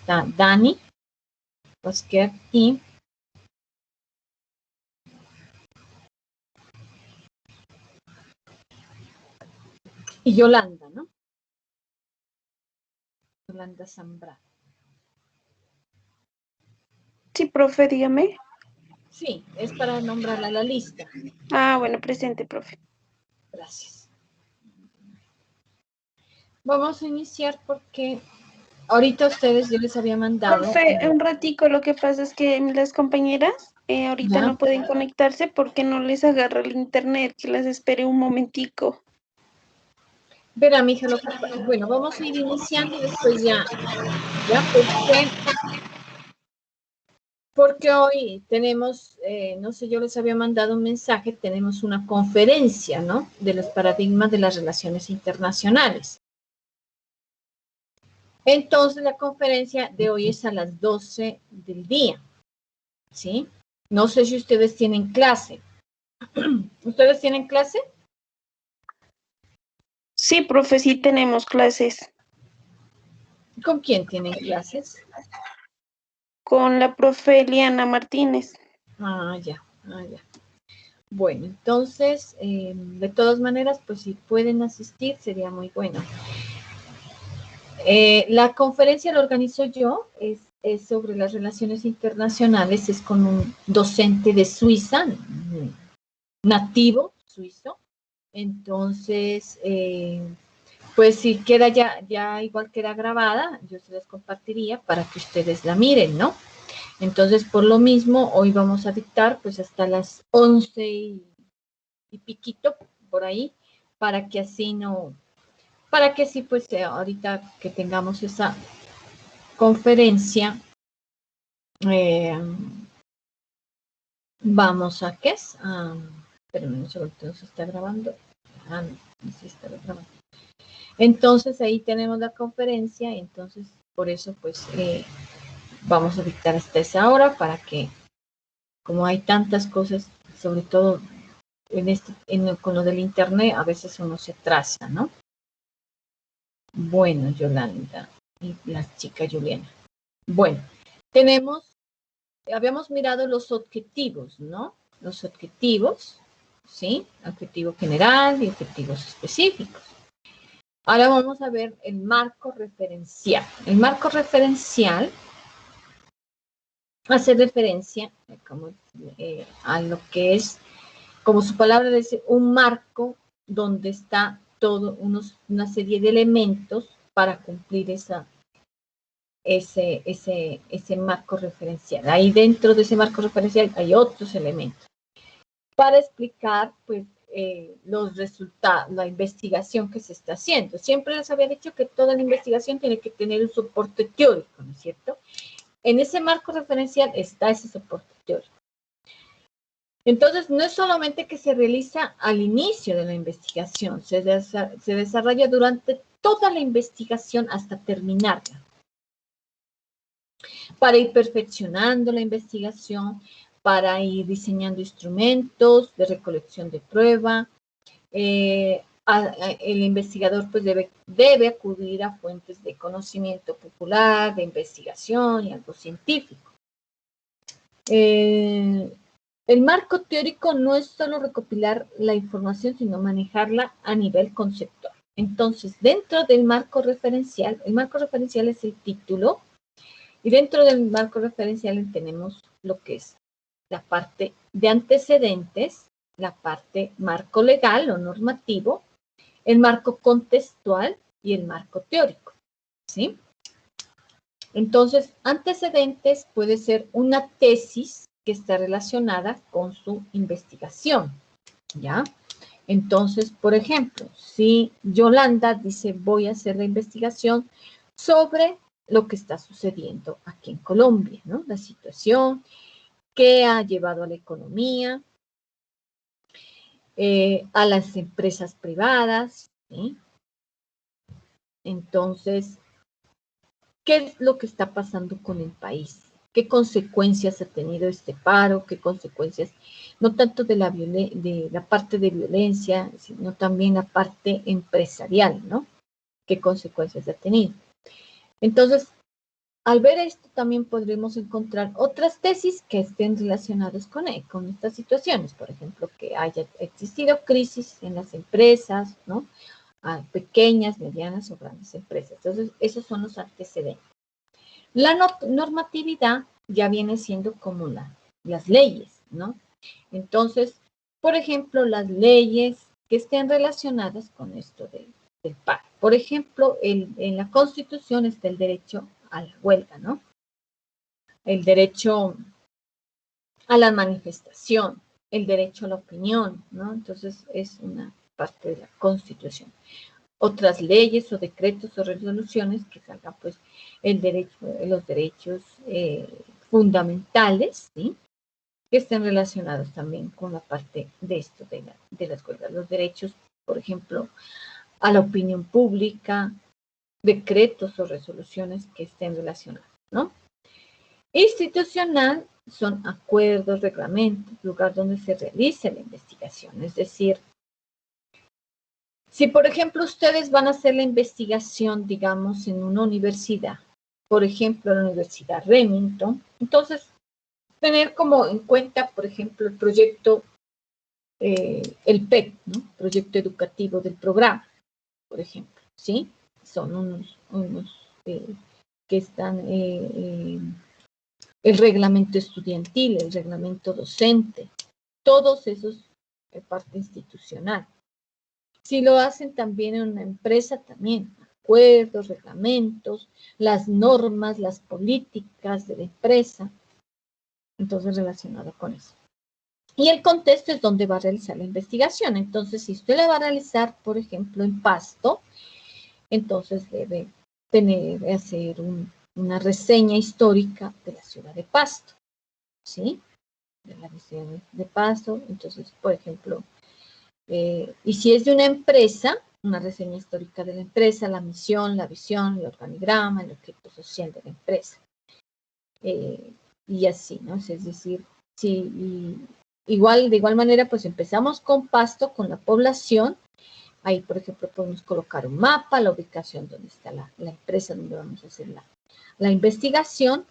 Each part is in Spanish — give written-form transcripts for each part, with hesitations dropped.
está Dani, Oscar y Yolanda, ¿no? Yolanda Zambrano. Sí, profe, dígame. Sí, es para nombrarla a la lista. Ah, bueno, presente, profe. Gracias. Vamos a iniciar porque ahorita ustedes yo les había mandado. Profe, un ratico, lo que pasa es que las compañeras ahorita no pueden conectarse porque no les agarra el internet, que las espere un momentico. Verá, mija, lo que pasa. Bueno, vamos a ir iniciando y después ya, porque hoy tenemos, no sé, yo les había mandado un mensaje, tenemos una conferencia, ¿no? De los paradigmas de las relaciones internacionales. Entonces, la conferencia de hoy es a las 12 del día, ¿sí? No sé si ustedes tienen clase. ¿Ustedes tienen clase? Sí, profe, sí tenemos clases. ¿Con quién tienen clases? Con la profe Eliana Martínez. Ah, ya. Bueno, entonces, de todas maneras, pues si pueden asistir, sería muy bueno. La conferencia la organizo yo, es sobre las relaciones internacionales, es con un docente de Suiza, nativo suizo. Entonces, pues si queda ya igual queda grabada, yo se las compartiría para que ustedes la miren, ¿no? Entonces, por lo mismo, hoy vamos a dictar pues hasta las 11 y piquito, por ahí, para que así pues ahorita que tengamos esa conferencia, vamos a ¿qué es? Espérenme un segundo, se está grabando. No se está grabando. Entonces ahí tenemos la conferencia, entonces por eso pues vamos a dictar hasta esa hora para que, como hay tantas cosas, sobre todo con lo del internet, a veces uno se atrasa, ¿no? Bueno, Yolanda y la chica Juliana. Bueno, habíamos mirado los objetivos, ¿no? Los objetivos, ¿sí? Objetivo general y objetivos específicos. Ahora vamos a ver el marco referencial. El marco referencial hace referencia a lo que es, como su palabra dice, un marco donde está todo una serie de elementos para cumplir ese marco referencial. Ahí dentro de ese marco referencial hay otros elementos para explicar pues los resultados, la investigación que se está haciendo. Siempre les había dicho que toda la investigación tiene que tener un soporte teórico, ¿no es cierto? En ese marco referencial está ese soporte teórico. Entonces, no es solamente que se realiza al inicio de la investigación, se desarrolla durante toda la investigación hasta terminarla. Para ir perfeccionando la investigación, para ir diseñando instrumentos de recolección de prueba. El investigador pues debe acudir a fuentes de conocimiento popular, de investigación y algo científico. El marco teórico no es solo recopilar la información, sino manejarla a nivel conceptual. Entonces, dentro del marco referencial, el marco referencial es el título, y dentro del marco referencial tenemos lo que es la parte de antecedentes, la parte marco legal o normativo, el marco contextual y el marco teórico, ¿sí? Entonces, antecedentes puede ser una tesis que está relacionada con su investigación, ¿ya? Entonces, por ejemplo, si Yolanda dice voy a hacer la investigación sobre lo que está sucediendo aquí en Colombia, ¿no? La situación que ha llevado a la economía, a las empresas privadas, ¿sí? Entonces, ¿qué es lo que está pasando con el país? ¿Qué consecuencias ha tenido este paro? ¿Qué consecuencias? No tanto de la parte de violencia, sino también la parte empresarial, ¿no? ¿Qué consecuencias ha tenido? Entonces, Al ver esto, también podremos encontrar otras tesis que estén relacionadas con estas situaciones. Por ejemplo, que haya existido crisis en las empresas, ¿no? A pequeñas, medianas o grandes empresas. Entonces, esos son los antecedentes. La normatividad ya viene siendo como las leyes, ¿no? Entonces, por ejemplo, las leyes que estén relacionadas con esto del paro. Por ejemplo, en la Constitución está el derecho a la huelga, ¿no? El derecho a la manifestación, el derecho a la opinión, ¿no? Entonces, es una parte de la Constitución. Otras leyes o decretos o resoluciones que salgan, pues, los derechos fundamentales, ¿sí? Que estén relacionados también con la parte de esto, de las huelgas. Los derechos, por ejemplo, a la opinión pública, decretos o resoluciones que estén relacionados, ¿no? Institucional son acuerdos, reglamentos, lugar donde se realice la investigación. Es decir, si por ejemplo ustedes van a hacer la investigación, digamos, en una universidad, por ejemplo, la Universidad Remington, entonces tener como en cuenta, por ejemplo, el proyecto, el PEC, ¿no? Proyecto educativo del programa, por ejemplo, ¿sí? Son unos que están, el reglamento estudiantil, el reglamento docente, todos esos parte institucional. Si lo hacen también en una empresa, también acuerdos, reglamentos, las normas, las políticas de la empresa, entonces relacionado con eso. Y el contexto es donde va a realizar la investigación. Entonces, si usted la va a realizar, por ejemplo, en Pasto, entonces debe hacer una reseña histórica de la ciudad de Pasto, ¿sí? De la reseña de Pasto. Entonces, por ejemplo, y si es de una empresa, una reseña histórica de la empresa, la misión, la visión, el organigrama, el objeto social de la empresa. Y así, ¿no? Es decir, sí, de igual manera, pues empezamos con Pasto, con la población. Ahí, por ejemplo, podemos colocar un mapa, la ubicación donde está la empresa donde vamos a hacer la investigación.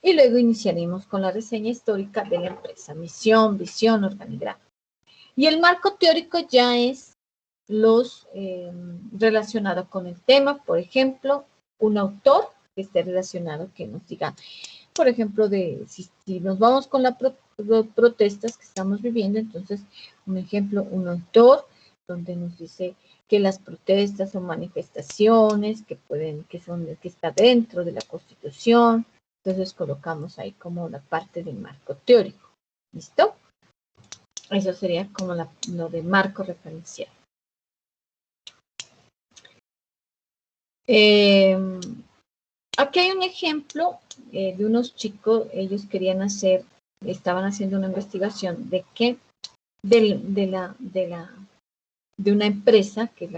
Y luego iniciaremos con la reseña histórica de la empresa, misión, visión, organigrama. Y el marco teórico ya es los relacionados con el tema, por ejemplo, un autor que esté relacionado, que nos diga, por ejemplo, si nos vamos con las protestas que estamos viviendo, entonces, un ejemplo, un autor donde nos dice que las protestas son manifestaciones que está dentro de la Constitución, entonces colocamos ahí como la parte del marco teórico, ¿listo? Eso sería como lo de marco referencial. Aquí hay un ejemplo de unos chicos, ellos estaban haciendo una investigación de que de una empresa, que es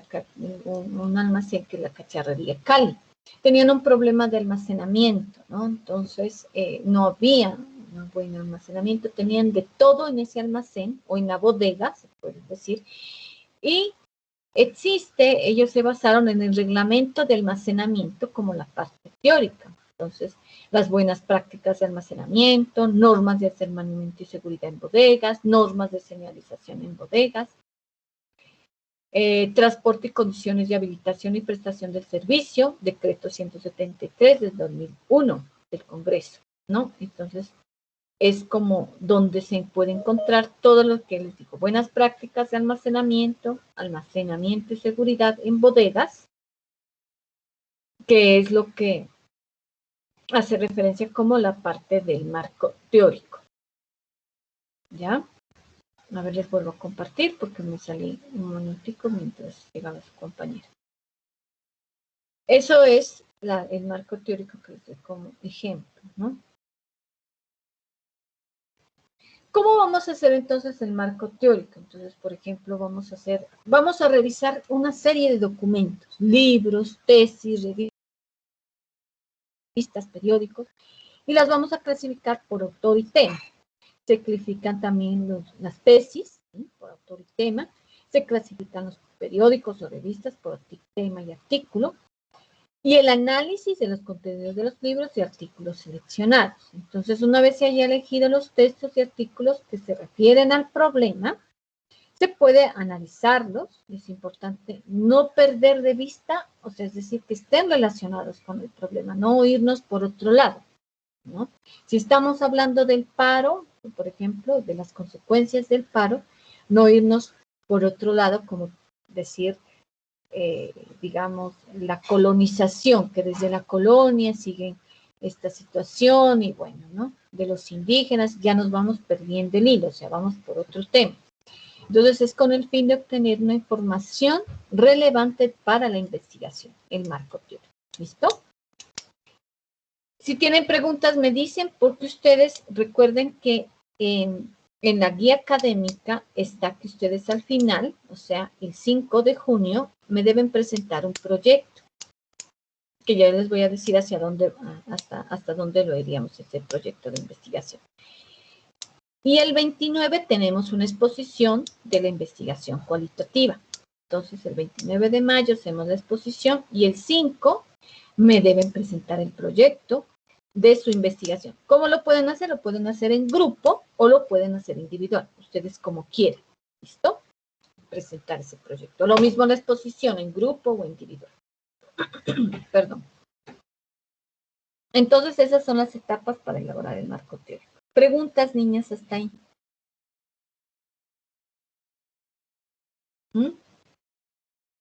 un almacén, que es la Cacharrería Cali. Tenían un problema de almacenamiento, ¿no? Entonces, no había un buen almacenamiento, tenían de todo en ese almacén, o en la bodega, se puede decir, y ellos se basaron en el reglamento de almacenamiento como la parte teórica. Entonces, las buenas prácticas de almacenamiento, normas de almacenamiento y seguridad en bodegas, normas de señalización en bodegas, transporte y condiciones de habilitación y prestación del servicio, decreto 173 del 2001 del Congreso, ¿no? Entonces, es como donde se puede encontrar todo lo que les digo, buenas prácticas de almacenamiento y seguridad en bodegas, que es lo que hace referencia como la parte del marco teórico. ¿Ya? A ver, les vuelvo a compartir porque me salí un minutico mientras llegaba su compañero. Eso es el marco teórico que les doy como ejemplo, ¿no? ¿Cómo vamos a hacer entonces el marco teórico? Entonces, por ejemplo, vamos a revisar una serie de documentos, libros, tesis, revistas, periódicos, y las vamos a clasificar por autor y tema. Se clasifican también las tesis, ¿sí? Por autor y tema. Se clasifican los periódicos o revistas por tema y artículo. y el análisis de los contenidos de los libros y artículos seleccionados. Entonces, una vez se haya elegido los textos y artículos que se refieren al problema, se puede analizarlos. Es importante no perder de vista, o sea, es decir, que estén relacionados con el problema, no irnos por otro lado, ¿no? Si estamos hablando del paro, por ejemplo, de las consecuencias del paro, no irnos por otro lado, como decir, digamos, la colonización, que desde la colonia siguen esta situación y bueno, ¿no? De los indígenas ya nos vamos perdiendo el hilo, o sea, vamos por otro tema. Entonces es con el fin de obtener una información relevante para la investigación, el marco teórico. ¿Listo? Si tienen preguntas me dicen, porque ustedes recuerden que en la guía académica está que ustedes al final, o sea, el 5 de junio, me deben presentar un proyecto, que ya les voy a decir hacia dónde, hasta dónde lo haríamos ese proyecto de investigación. Y el 29 tenemos una exposición de la investigación cualitativa. Entonces, el 29 de mayo hacemos la exposición y el 5 me deben presentar el proyecto de su investigación. ¿Cómo lo pueden hacer? Lo pueden hacer en grupo o lo pueden hacer individual. Ustedes como quieran. ¿Listo? Presentar ese proyecto. Lo mismo la exposición en grupo o individual. Perdón. Entonces, esas son las etapas para elaborar el marco teórico. Preguntas, niñas, hasta ahí.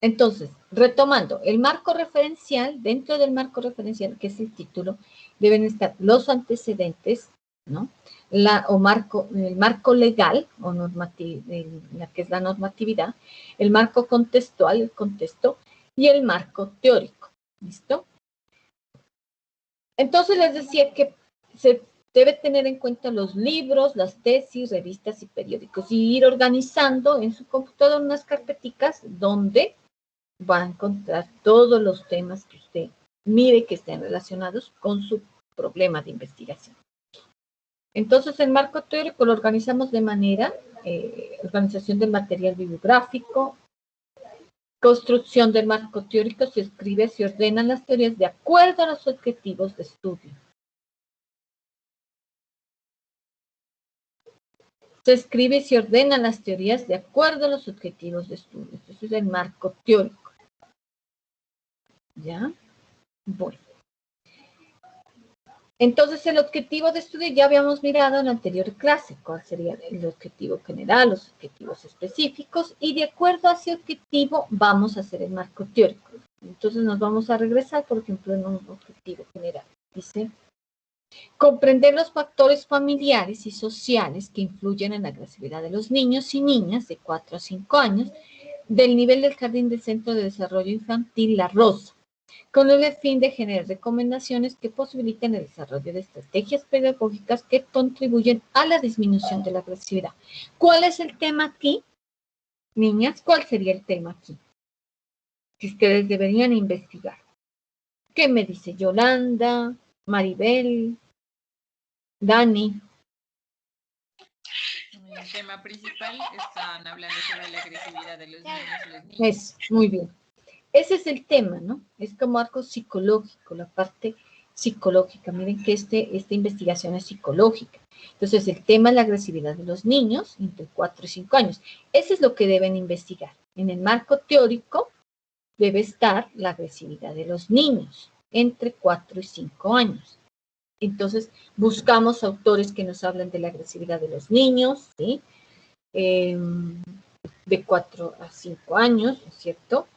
Entonces, retomando, el marco referencial, dentro del marco referencial, que es el título, deben estar los antecedentes, ¿no? El marco legal, o normativo, la que es la normatividad, el marco contextual, el contexto, y el marco teórico, ¿listo? Entonces les decía que se debe tener en cuenta los libros, las tesis, revistas y periódicos, y ir organizando en su computadora unas carpeticas donde va a encontrar todos los temas que usted mire que estén relacionados con su problema de investigación. Entonces, el marco teórico lo organizamos de manera, organización del material bibliográfico, construcción del marco teórico, se escribe, se ordenan las teorías de acuerdo a los objetivos de estudio. Se escribe y se ordenan las teorías de acuerdo a los objetivos de estudio. Eso es el marco teórico. ¿Ya? Bueno. Entonces, el objetivo de estudio ya habíamos mirado en la anterior clase, cuál sería el objetivo general, los objetivos específicos, y de acuerdo a ese objetivo vamos a hacer el marco teórico. Entonces, nos vamos a regresar, por ejemplo, en un objetivo general. Dice, comprender los factores familiares y sociales que influyen en la agresividad de los niños y niñas de 4 a 5 años del nivel del Jardín del Centro de Desarrollo Infantil La Rosa, con el fin de generar recomendaciones que posibiliten el desarrollo de estrategias pedagógicas que contribuyen a la disminución de la agresividad. ¿Cuál es el tema aquí? Niñas, ¿cuál sería el tema aquí? Que ustedes deberían investigar. ¿Qué me dice Yolanda, Maribel, Dani? El tema principal están hablando sobre la agresividad de los niños y las niñas. Es, muy bien. Ese es el tema, ¿no? Es como algo psicológico, la parte psicológica. Miren que esta investigación es psicológica. Entonces, el tema es la agresividad de los niños entre 4 y 5 años. Eso es lo que deben investigar. En el marco teórico debe estar la agresividad de los niños entre 4 y 5 años. Entonces, buscamos autores que nos hablen de la agresividad de los niños, ¿sí? De 4 a 5 años, ¿no es cierto?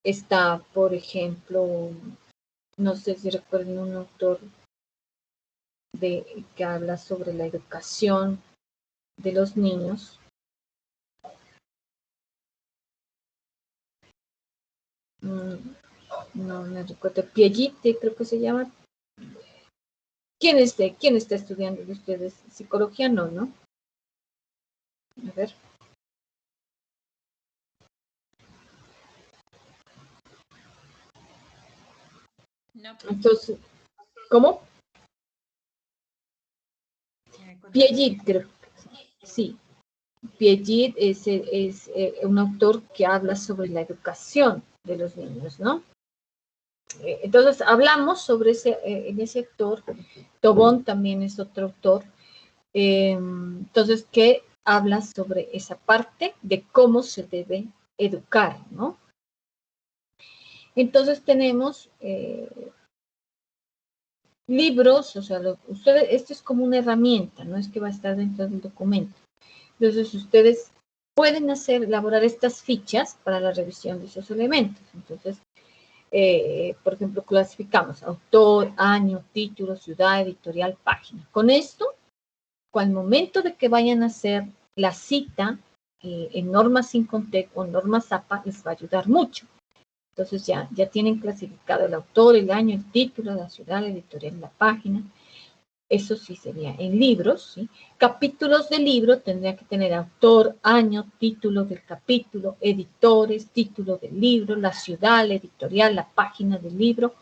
Está, por ejemplo, no sé si recuerdan un autor que habla sobre la educación de los niños. No me recuerdo, Piaget, creo que se llama. ¿Quién está estudiando de ustedes? Psicología no, ¿no? A ver. No, pues. Entonces, ¿cómo? Piaget, creo. Sí. Piaget es un autor que habla sobre la educación de los niños, ¿no? Entonces, hablamos sobre en ese autor. Tobón también es otro autor. Entonces, que habla sobre esa parte de cómo se debe educar, ¿no? Entonces, tenemos libros, o sea, ustedes, esto es como una herramienta, no es que va a estar dentro del documento. Entonces, ustedes pueden elaborar estas fichas para la revisión de esos elementos. Entonces, por ejemplo, clasificamos autor, año, título, ciudad, editorial, página. Con esto, al momento de que vayan a hacer la cita en normas sin contexto o normas APA, les va a ayudar mucho. Entonces ya tienen clasificado el autor, el año, el título, la ciudad, la editorial, la página. Eso sí sería en libros, ¿sí? Capítulos de libro tendría que tener autor, año, título del capítulo, editores, título del libro, la ciudad, la editorial, la página del libro,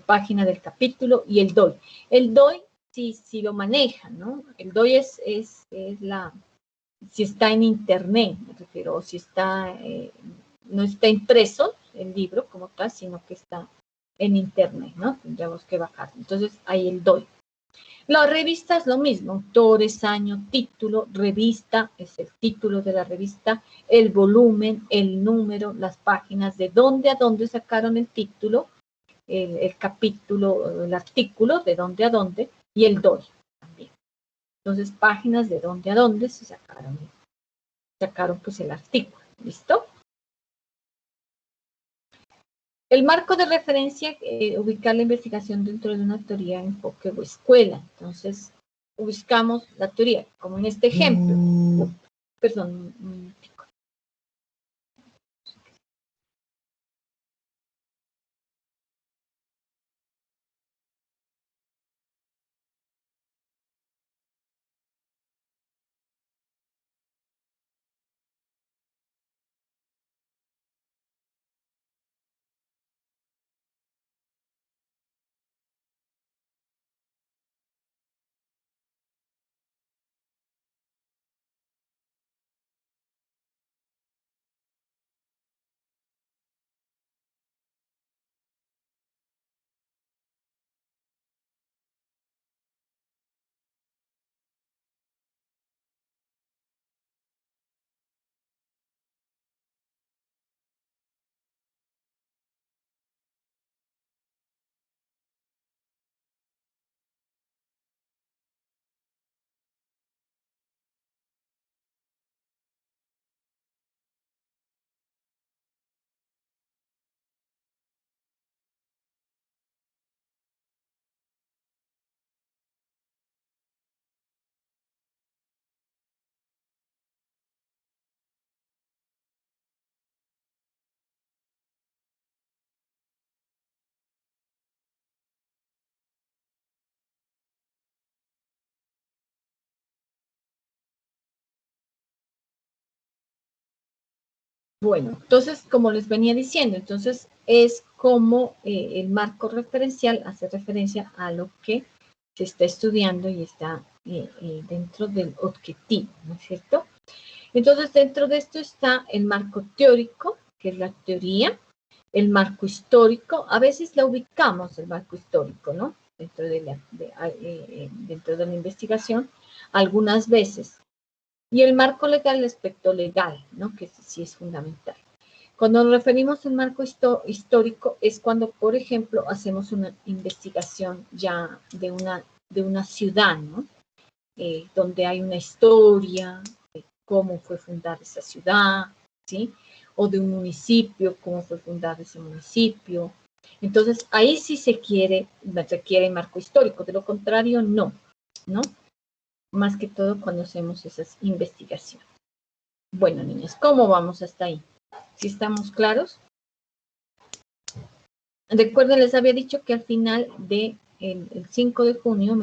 página del capítulo y el DOI. El DOI sí lo manejan, ¿no? El DOI es si está en internet, me refiero, o si está, no está impreso el libro como tal, sino que está en internet, ¿no? Tendríamos que bajar. Entonces, ahí el DOI. La revista es lo mismo, autores, año, título, revista, es el título de la revista, el volumen, el número, las páginas, de dónde a dónde sacaron el título, el capítulo, el artículo, de dónde a dónde, y el DOI también. Entonces, páginas de dónde a dónde se sacaron pues el artículo, ¿listo? El marco de referencia, ubicar la investigación dentro de una teoría, enfoque o escuela. Entonces, buscamos la teoría, como en este ejemplo. Perdón, bueno, entonces, como les venía diciendo, entonces es como el marco referencial hace referencia a lo que se está estudiando y está dentro del objetivo, ¿no es cierto? Entonces, dentro de esto está el marco teórico, que es la teoría, el marco histórico, a veces la ubicamos, el marco histórico, ¿no? Dentro dentro de la investigación, algunas veces. Y el marco legal, el aspecto legal, ¿no? Que sí es fundamental. Cuando nos referimos al marco histórico es cuando, por ejemplo, hacemos una investigación ya de una ciudad, ¿no? Donde hay una historia de cómo fue fundada esa ciudad, ¿sí? O de un municipio, cómo fue fundado ese municipio. Entonces, ahí sí requiere marco histórico, de lo contrario, no, ¿no? Más que todo cuando hacemos esas investigaciones. Bueno, niñas, ¿cómo vamos hasta ahí? ¿Sí estamos claros? Recuerden, les había dicho que al final del el 5 de junio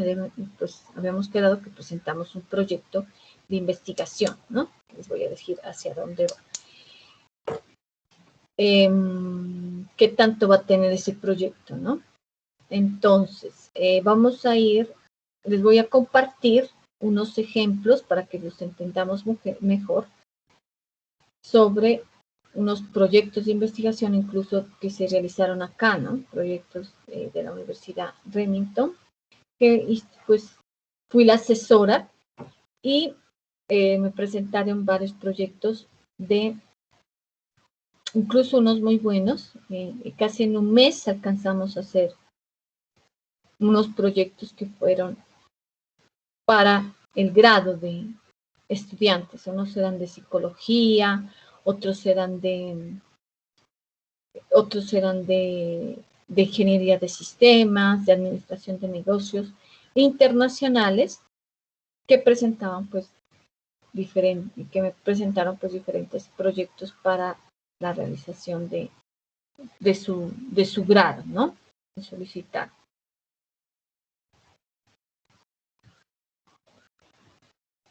pues, habíamos quedado que presentamos un proyecto de investigación, ¿no? Les voy a decir hacia dónde va. ¿Qué tanto va a tener ese proyecto, no? Entonces, vamos a ir, les voy a compartir unos ejemplos para que los entendamos mejor sobre unos proyectos de investigación incluso que se realizaron acá, ¿no? Proyectos de la Universidad Remington, que pues fui la asesora y me presentaron varios proyectos incluso unos muy buenos. Casi en un mes alcanzamos a hacer unos proyectos que fueron para el grado de estudiantes. Unos eran de psicología, otros eran de ingeniería de sistemas, de administración de negocios internacionales, que presentaban pues diferentes proyectos para la realización de su grado, ¿no? De solicitar.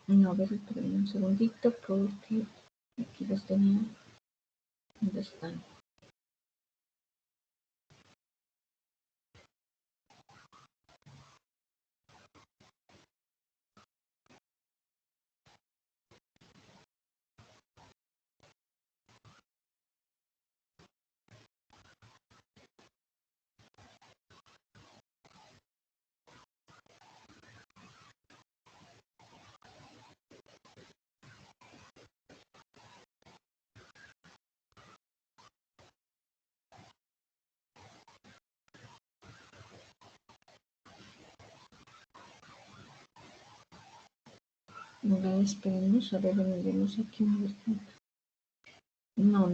No, a ver, esperen un segundito porque aquí los tenía. ¿Dónde están? No la esperemos, a ver, miremos aquí. No,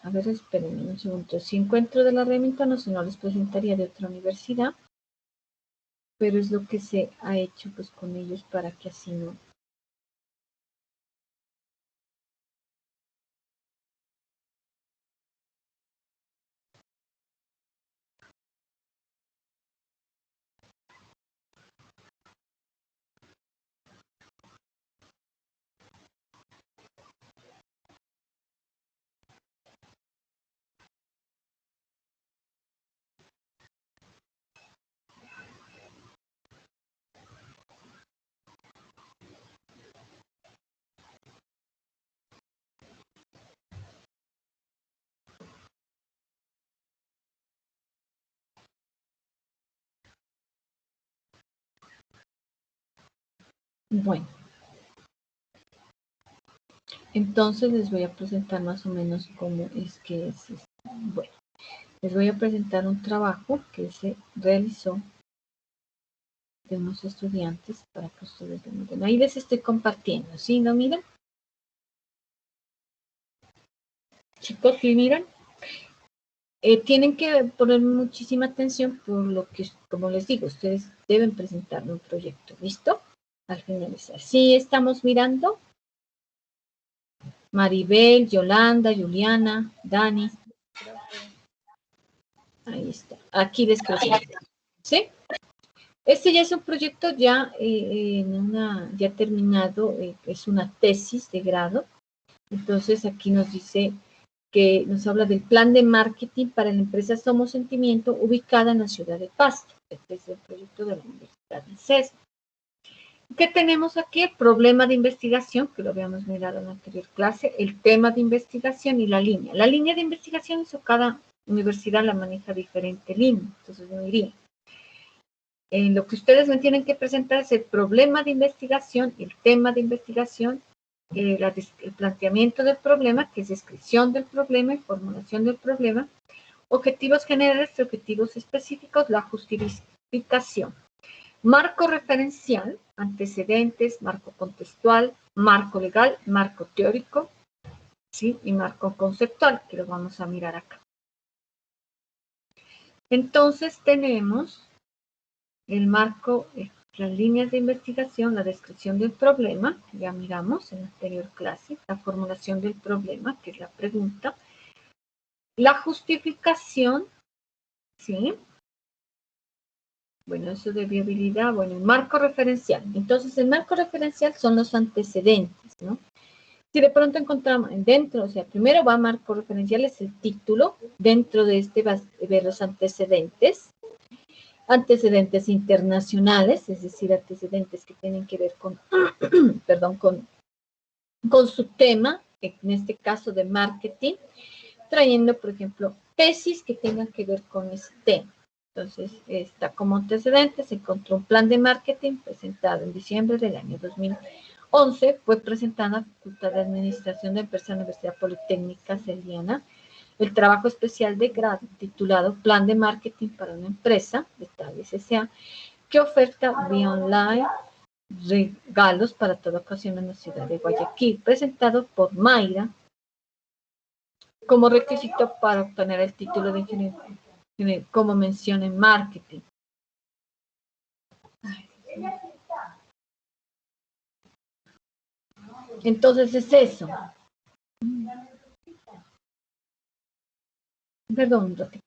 a ver, esperen un segundo. Si encuentro de la Remington, no sé, no les presentaría de otra universidad, pero es lo que se ha hecho pues con ellos para que así no. Bueno, entonces les voy a presentar más o menos cómo es que es esto. Bueno, les voy a presentar un trabajo que se realizó de unos estudiantes para que ustedes lo miren. Ahí les estoy compartiendo, ¿sí? ¿No miran? Chicos, ¿sí miran? Tienen que poner muchísima atención por lo que, como les digo, ustedes deben presentarme un proyecto, ¿listo? Al finalizar. ¿Sí estamos mirando? Maribel, Yolanda, Juliana, Dani. Ahí está. Aquí les presento. ¿Sí? Este ya es un proyecto ya, ya terminado, es una tesis de grado. Entonces aquí nos dice que nos habla del plan de marketing para la empresa Somos Sentimiento, ubicada en la ciudad de Pasto. Este es el proyecto de la Universidad de CES. ¿Qué tenemos aquí? El problema de investigación, que lo habíamos mirado en la anterior clase, el tema de investigación y la línea. La línea de investigación, eso cada universidad la maneja diferente línea. Entonces yo diría, lo que ustedes me tienen que presentar es el problema de investigación, el tema de investigación, el planteamiento del problema, que es descripción del problema y formulación del problema, objetivos generales y objetivos específicos, la justificación, marco referencial, antecedentes, marco contextual, marco legal, marco teórico, ¿sí? Y marco conceptual, que lo vamos a mirar acá. Entonces tenemos el marco, las líneas de investigación, la descripción del problema, ya miramos en la anterior clase, la formulación del problema, que es la pregunta, la justificación, ¿sí? Bueno, eso de viabilidad, bueno, el marco referencial. Entonces, el marco referencial son los antecedentes, ¿no? Si de pronto encontramos dentro, o sea, primero va marco referencial, es el título, dentro de este va a ver los antecedentes internacionales, es decir, antecedentes que tienen que ver con, perdón, con su tema, en este caso de marketing, trayendo, por ejemplo, tesis que tengan que ver con ese tema. Entonces, está como antecedente, se encontró un plan de marketing presentado en diciembre del año 2011, fue presentado a la Facultad de Administración de Empresas de la Universidad Politécnica Celiana, el trabajo especial de grado titulado Plan de Marketing para una empresa, detalles S.A., que oferta vía online regalos para toda ocasión en la ciudad de Guayaquil, presentado por Mayra como requisito para obtener el título de ingeniero como mención en marketing. Entonces es eso. Perdón, un ratito.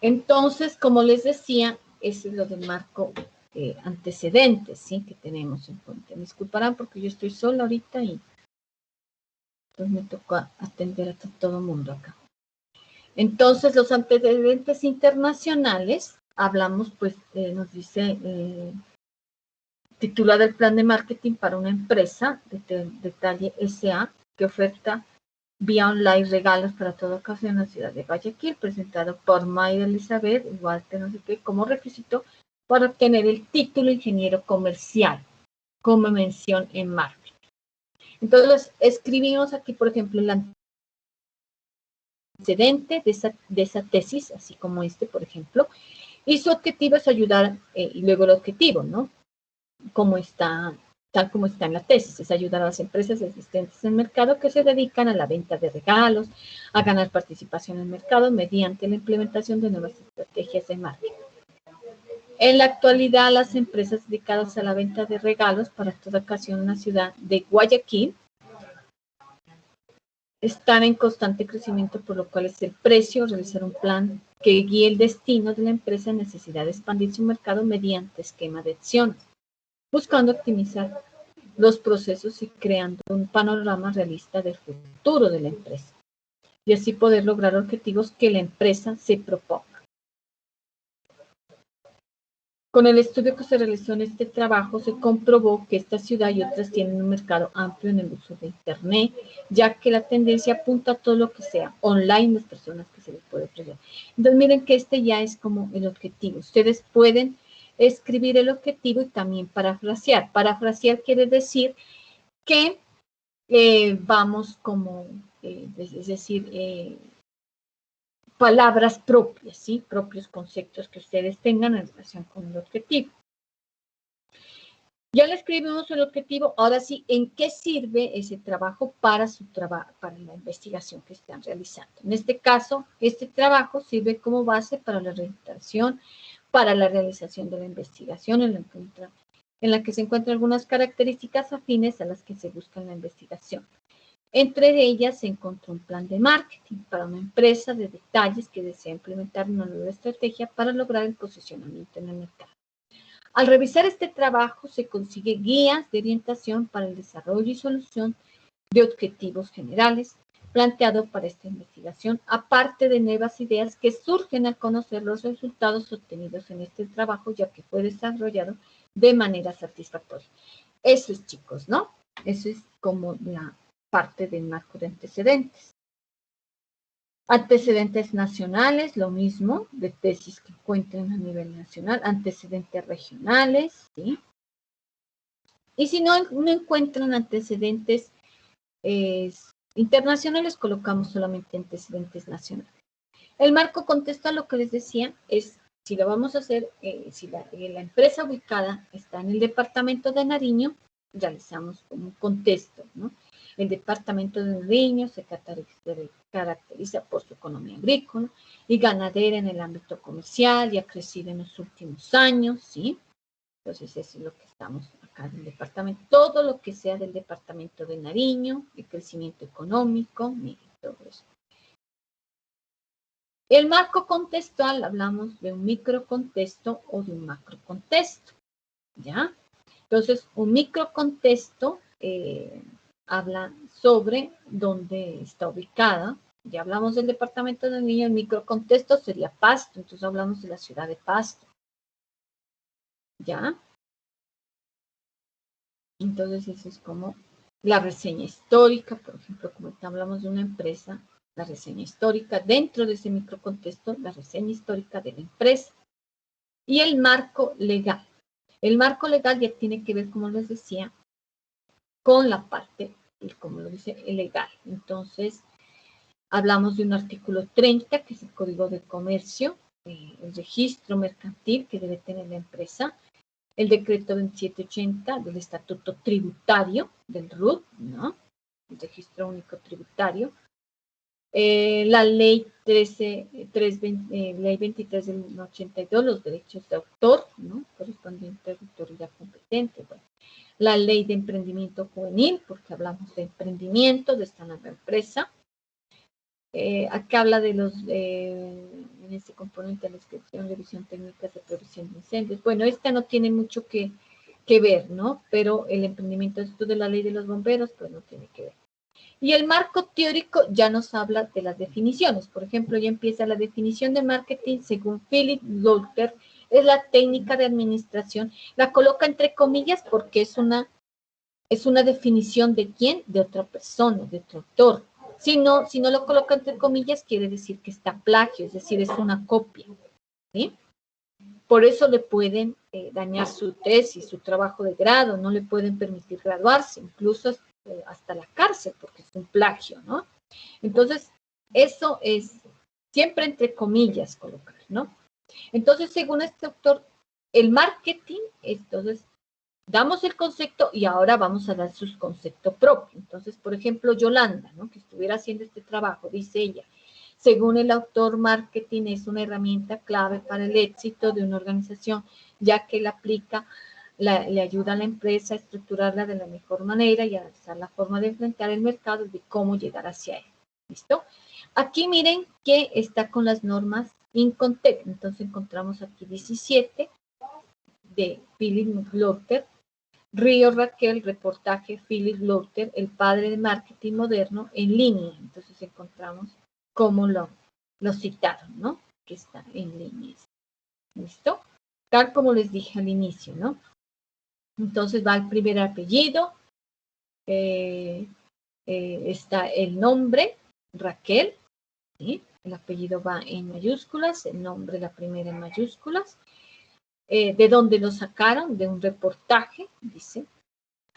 Entonces, como les decía, eso es lo del marco antecedentes, ¿sí? Que tenemos en cuenta. Me disculparán porque yo estoy sola ahorita y pues me toca atender a todo el mundo acá. Entonces, los antecedentes internacionales, hablamos, pues, nos dice, titulado el plan de marketing para una empresa de detalle S.A. que oferta vía online regalos para toda ocasión en la ciudad de Guayaquil, presentado por Mayra Elizabeth, igual que no sé qué, como requisito para obtener el título ingeniero comercial, como mención en marketing. Entonces, escribimos aquí, por ejemplo, el antecedente de esa tesis, así como este, por ejemplo, y su objetivo es ayudar, y luego el objetivo, ¿no? Como está, tal como está en la tesis, es ayudar a las empresas existentes en el mercado que se dedican a la venta de regalos, a ganar participación en el mercado mediante la implementación de nuevas estrategias de marketing. En la actualidad, las empresas dedicadas a la venta de regalos para toda ocasión en la ciudad de Guayaquil están en constante crecimiento, por lo cual es el precio realizar un plan que guíe el destino de la empresa en necesidad de expandir su mercado mediante esquema de acciones, buscando optimizar los procesos y creando un panorama realista del futuro de la empresa, y así poder lograr objetivos que la empresa se proponga. Con el estudio que se realizó en este trabajo, se comprobó que esta ciudad y otras tienen un mercado amplio en el uso de Internet, ya que la tendencia apunta a todo lo que sea online, las personas que se les puede ofrecer. Entonces, miren que este ya es como el objetivo. Ustedes pueden escribir el objetivo y también parafrasear. Parafrasear quiere decir que vamos como, es decir, palabras propias, ¿sí? Propios conceptos que ustedes tengan en relación con el objetivo. Ya le escribimos el objetivo, ahora sí, ¿en qué sirve ese trabajo para para la investigación que están realizando? En este caso, este trabajo sirve como base para la realización de la investigación en la que se encuentran algunas características afines a las que se busca en la investigación. Entre ellas se encontró un plan de marketing para una empresa de detalles que desea implementar una nueva estrategia para lograr el posicionamiento en el mercado. Al revisar este trabajo se consigue guías de orientación para el desarrollo y solución de objetivos generales planteados para esta investigación, aparte de nuevas ideas que surgen al conocer los resultados obtenidos en este trabajo, ya que fue desarrollado de manera satisfactoria. Eso es, chicos, ¿no? Eso es como la parte del marco de antecedentes. Antecedentes nacionales, lo mismo, de tesis que encuentren a nivel nacional, antecedentes regionales, ¿sí? Y si no encuentran antecedentes internacionales, colocamos solamente antecedentes nacionales. El marco contexto a lo que les decía es, si lo vamos a hacer, si la empresa ubicada está en el departamento de Nariño, realizamos como un contexto, ¿no? El departamento de Nariño se caracteriza por su economía agrícola y ganadera en el ámbito comercial y ha crecido en los últimos años, ¿sí? Entonces, eso es lo que estamos acá del departamento. Todo lo que sea del departamento de Nariño, el crecimiento económico, miren, todo eso. El marco contextual, hablamos de un microcontexto o de un macrocontexto, ¿ya? Entonces, un microcontexto habla sobre dónde está ubicada. Ya hablamos del departamento de Nariño, el microcontexto sería Pasto, entonces hablamos de la ciudad de Pasto, ¿ya? Entonces, eso es como la reseña histórica, por ejemplo, como hablamos de una empresa, la reseña histórica, dentro de ese microcontexto, la reseña histórica de la empresa. Y el marco legal. El marco legal ya tiene que ver, como les decía, con la parte, como lo dice, legal. Entonces, hablamos de un artículo 30, que es el Código de Comercio, el registro mercantil que debe tener la empresa, el decreto 2780 del Estatuto Tributario del RUT, ¿no? El Registro Único Tributario, la ley 23 del 82, los derechos de autor, ¿no? Correspondiente a la autoridad competente. Bueno, la ley de emprendimiento juvenil, porque hablamos de emprendimiento de esta nueva empresa. Acá habla de los, en este componente de la descripción de visión técnicas de prevención de incendios. Bueno, esta no tiene mucho que ver, ¿no? Pero el emprendimiento esto de la ley de los bomberos, pues no tiene que ver. Y el marco teórico ya nos habla de las definiciones. Por ejemplo, ya empieza la definición de marketing según Philip Lauter, es la técnica de administración. La coloca entre comillas porque es una definición de quién, de otra persona, de otro autor. Si no lo coloca entre comillas, quiere decir que está plagio, es decir, es una copia, ¿sí? Por eso le pueden dañar su tesis, su trabajo de grado, no le pueden permitir graduarse, incluso hasta la cárcel, porque es un plagio, ¿no? Entonces, eso es siempre entre comillas colocar, ¿no? Entonces, según este autor, el marketing, entonces, damos el concepto y ahora vamos a dar sus conceptos propios. Entonces, por ejemplo, Yolanda, ¿no? Que estuviera haciendo este trabajo, dice ella, según el autor, marketing es una herramienta clave para el éxito de una organización, ya que le ayuda a la empresa a estructurarla de la mejor manera y a adaptar la forma de enfrentar el mercado y de cómo llegar hacia él. ¿Listo? Aquí miren que está con las normas INCONTEC. Entonces encontramos aquí 17 de Philip Lauter. Río Raquel, reportaje Philip Lauter, el padre de marketing moderno, en línea. Entonces encontramos cómo lo citaron, ¿no? Que está en línea. ¿Listo? Tal como les dije al inicio, ¿no? Entonces va el primer apellido, está el nombre, Raquel, ¿sí? El apellido va en mayúsculas, el nombre, la primera en mayúsculas. ¿De dónde lo sacaron? De un reportaje, dice.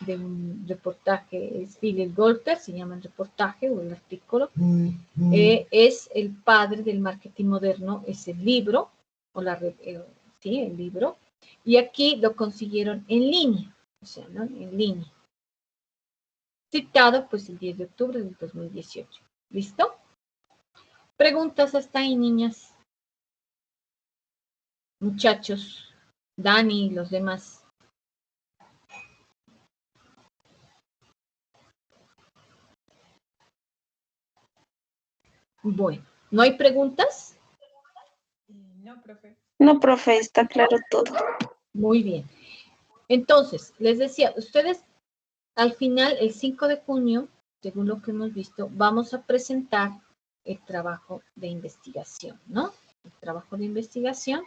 De un reportaje, es Philip Lauter, se llama el reportaje o el artículo. Es el padre del marketing moderno, es el libro, sí, el libro. Y aquí lo consiguieron en línea, o sea, ¿no? En línea. Citado, pues, el 10 de octubre del 2018. ¿Listo? Preguntas hasta ahí, niñas. Muchachos, Dani y los demás. Bueno, ¿no hay preguntas? No, profe. No, profe, está claro todo. Muy bien. Entonces, les decía, ustedes al final, el 5 de junio, según lo que hemos visto, vamos a presentar el trabajo de investigación, ¿no? El trabajo de investigación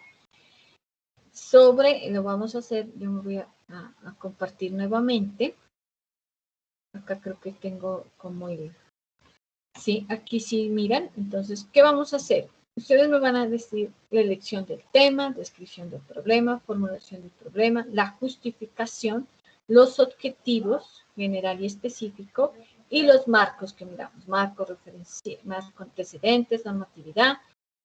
lo vamos a hacer, yo me voy a compartir nuevamente. Acá creo que tengo como sí, aquí sí miran. Entonces, ¿qué vamos a hacer? Ustedes me van a decir la elección del tema, descripción del problema, formulación del problema, la justificación, los objetivos general y específico y los marcos que miramos, marco referencial, marco antecedentes, normatividad,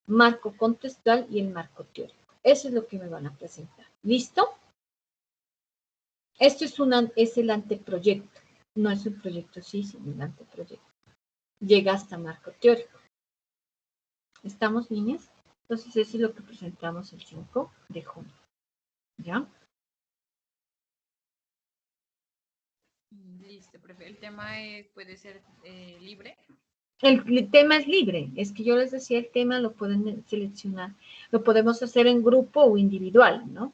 marco contextual y el marco teórico. Eso es lo que me van a presentar. ¿Listo? Esto es el anteproyecto. No es un proyecto, sí, sino un anteproyecto. Llega hasta marco teórico. ¿Estamos, niñas? Entonces, eso es lo que presentamos el 5 de junio. ¿Ya? Listo, profe. El tema puede ser libre. El tema es libre. Es que yo les decía, el tema lo pueden seleccionar. Lo podemos hacer en grupo o individual, ¿no?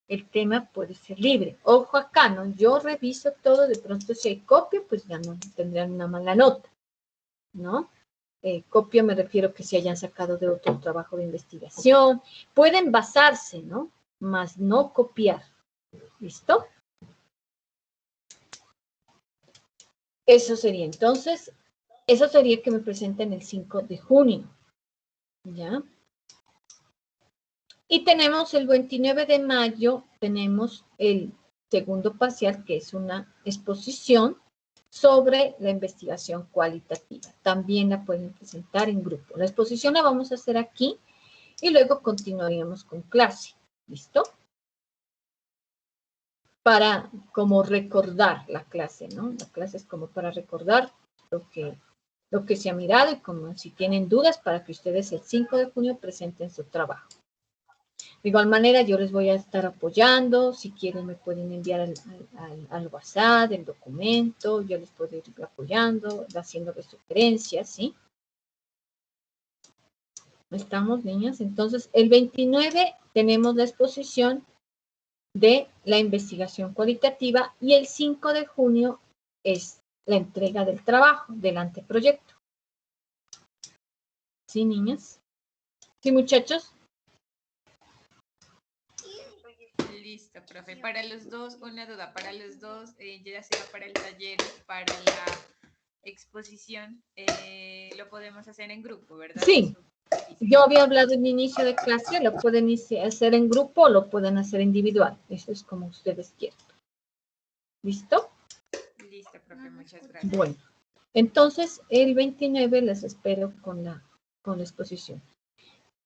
El tema puede ser libre. Ojo acá, ¿no? Yo reviso todo, de pronto si hay copia, pues ya no tendrán una mala nota, ¿no? Copia me refiero que se hayan sacado de otro trabajo de investigación. Pueden basarse, ¿no? Más no copiar. ¿Listo? Eso sería entonces, eso sería que me presenten el 5 de junio. ¿Ya? Y tenemos el 29 de mayo, tenemos el segundo parcial, que es una exposición sobre la investigación cualitativa. También la pueden presentar en grupo. La exposición la vamos a hacer aquí y luego continuaríamos con clase. ¿Listo? Para como recordar la clase, ¿no? La clase es como para recordar lo que se ha mirado y como si tienen dudas para que ustedes el 5 de junio presenten su trabajo. De igual manera, yo les voy a estar apoyando. Si quieren, me pueden enviar al WhatsApp el documento. Yo les puedo ir apoyando, haciéndoles sugerencias, ¿sí? ¿Estamos, niñas? Entonces, el 29 tenemos la exposición de la investigación cualitativa y el 5 de junio es la entrega del trabajo, del anteproyecto. ¿Sí, niñas? ¿Sí, muchachos? Listo, profe. Para los dos, una duda. Para los dos, ya sea para el taller, para la exposición, lo podemos hacer en grupo, ¿verdad? Sí. Yo había hablado en inicio de clase, lo pueden hacer en grupo o lo pueden hacer individual. Eso es como ustedes quieran. ¿Listo? Listo, profe. Muchas gracias. Bueno, entonces el 29 les espero con la exposición.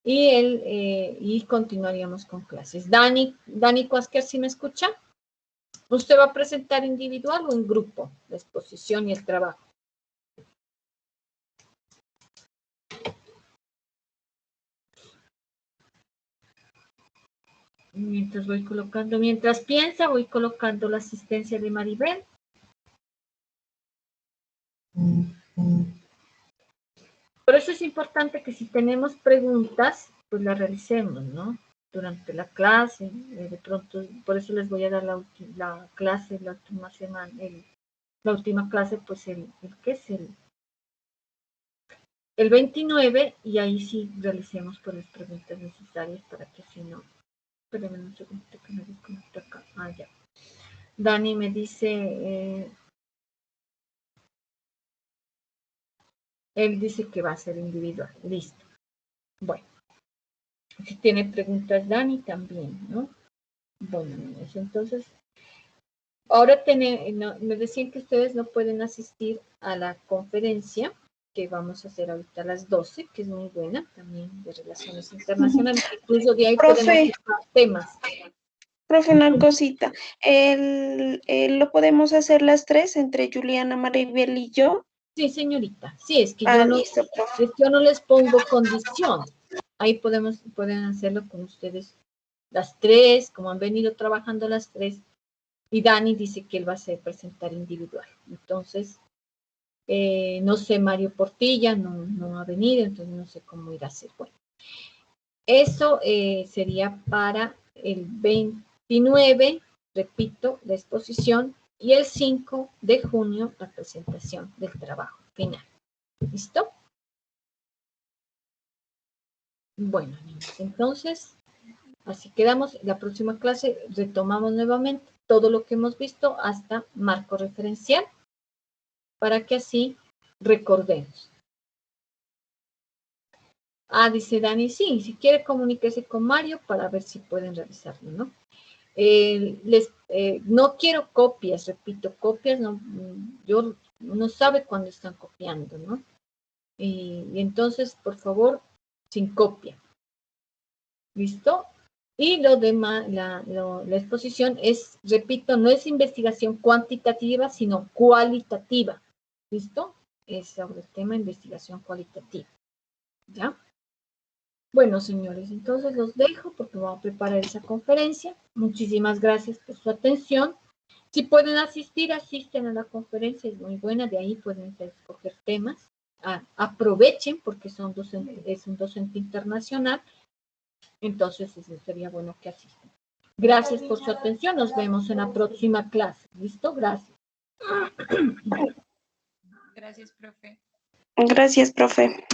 Y continuaríamos con clases. Dani Cuásquer, ¿sí me escucha? ¿Usted va a presentar individual o en grupo la exposición y el trabajo? Mientras piensa, voy colocando la asistencia de Maribel. Por eso es importante que si tenemos preguntas, pues las realicemos, ¿no? Durante la clase, de pronto, por eso les voy a dar la clase, la última semana, la última clase, pues ¿qué es el 29, y ahí sí realicemos por las preguntas necesarias para que si no, espérenme un segundo que me desconecto acá. Ah, ya. Dani me dice, él dice que va a ser individual. Listo. Bueno. Si tiene preguntas Dani también, ¿no? Bueno, entonces, ahora me decían que ustedes no pueden asistir a la conferencia que vamos a hacer ahorita a las 12, que es muy buena, también de relaciones internacionales. Incluso de ahí podemos buscar temas. Profe, una cosita. ¿Lo podemos hacer las tres entre Juliana, Maribel y yo? Sí, señorita. Sí, es que yo no les pongo condición. Ahí pueden hacerlo con ustedes las tres, como han venido trabajando las tres. Y Dani dice que él va a presentar individual. Entonces, no sé, Mario Portilla no ha venido, entonces no sé cómo irá a ser. Bueno, eso sería para el 29, repito, la exposición, y el 5 de junio la presentación del trabajo final. ¿Listo? Bueno, niños, entonces, así quedamos. La próxima clase retomamos nuevamente todo lo que hemos visto hasta marco referencial, para que así recordemos. Ah, dice Dani, sí, si quiere comuníquese con Mario para ver si pueden realizarlo, ¿no? No quiero copias, repito, copias, no, no sabe cuándo están copiando, ¿no? Y entonces, por favor, sin copia. ¿Listo? Y lo demás, la exposición es, repito, no es investigación cuantitativa, sino cualitativa. ¿Listo? Es sobre el tema de investigación cualitativa. ¿Ya? Bueno, señores, entonces los dejo porque vamos a preparar esa conferencia. Muchísimas gracias por su atención. Si pueden asistir, asisten a la conferencia, es muy buena, de ahí pueden escoger temas. Aprovechen porque es un docente internacional, entonces sería bueno que asistan. Gracias por su atención, nos vemos en la próxima clase. ¿Listo? Gracias. Gracias, profe. Gracias, profe.